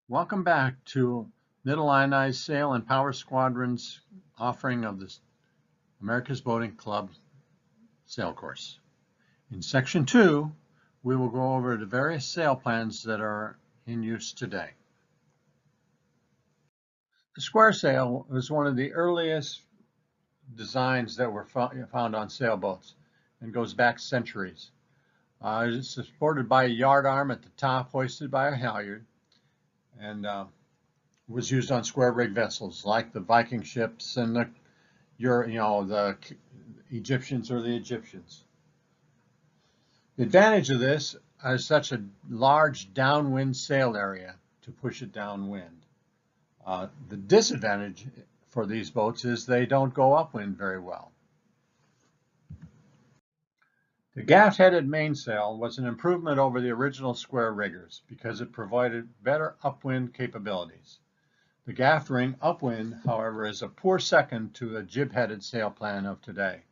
Welcome back to Middle Ionized Sail and Power Squadron's offering of the America's Boating Club Sail Course. In Section 2, we will go over the various sail plans that are in use today. The square sail was one of the earliest designs that were found on sailboats and goes back centuries. It's supported by a yard arm at the top, hoisted by a halyard, and was used on square rig vessels like the Viking ships and the Egyptians or the Egyptians. The advantage of this is such a large downwind sail area to push it downwind. The disadvantage for these boats is they don't go upwind very well. The gaff-headed mainsail was an improvement over the original square riggers because it provided better upwind capabilities. The gaff ring upwind, however, is a poor second to the jib-headed sail plan of today.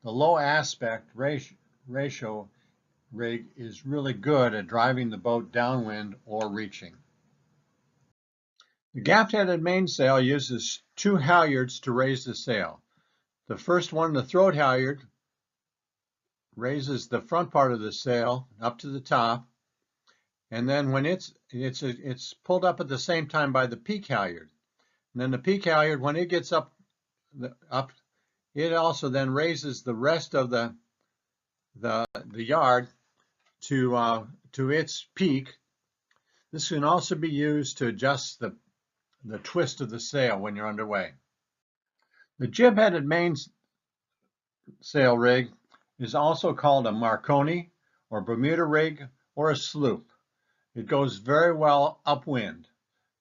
The low aspect ratio rig is really good at driving the boat downwind or reaching. The gaff-headed mainsail uses two halyards to raise the sail. The first one, the throat halyard, raises the front part of the sail up to the top, and then when it's pulled up at the same time by the peak halyard. And then the peak halyard, when it gets up, it also then raises the rest of the yard to its peak. This can also be used to adjust the twist of the sail when you're underway. The jib-headed mainsail rig is also called a Marconi or Bermuda rig or a sloop. It goes very well upwind,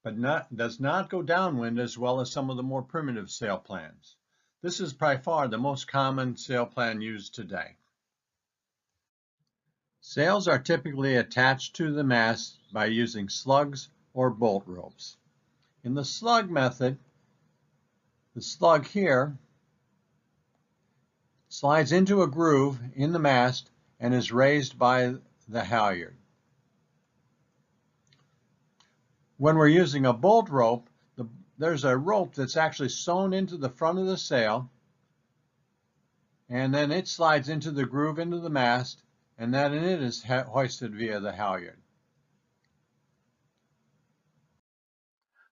but does not go downwind as well as some of the more primitive sail plans. This is by far the most common sail plan used today. Sails are typically attached to the mast by using slugs or bolt ropes. In the slug method, the slug here slides into a groove in the mast and is raised by the halyard. When we're using a bolt rope, there's a rope that's actually sewn into the front of the sail, and then it slides into the groove into the mast, and then it is hoisted via the halyard.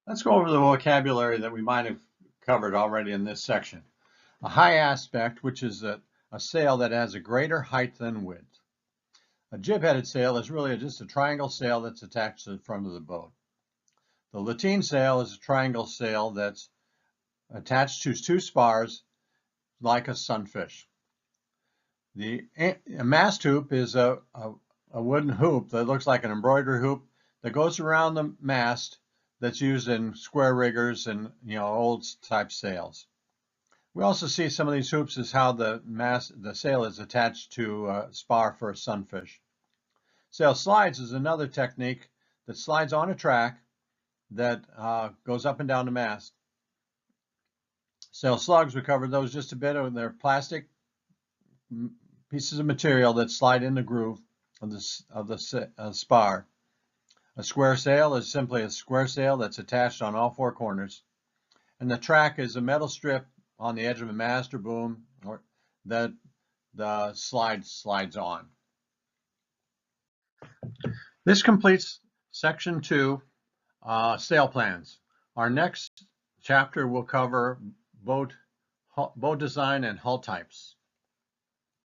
Let's go over the vocabulary that we might have covered already in this section. A high aspect, which is a sail that has a greater height than width. A jib-headed sail is really just a triangle sail that's attached to the front of the boat. The lateen sail is a triangle sail that's attached to two spars like a sunfish. The mast hoop is a wooden hoop that looks like an embroidery hoop that goes around the mast that's used in square riggers and old type sails. We also see some of these hoops as how the sail is attached to a spar for a sunfish. Sail slides is another technique that slides on a track that goes up and down the mast. Sail slugs, we covered those just a bit. They're plastic pieces of material that slide in the groove of the spar. A square sail is simply a square sail that's attached on all four corners. And the track is a metal strip on the edge of a mast or boom that the slide slides on. This completes Section 2, sail plans. Our next chapter will cover boat design and hull types.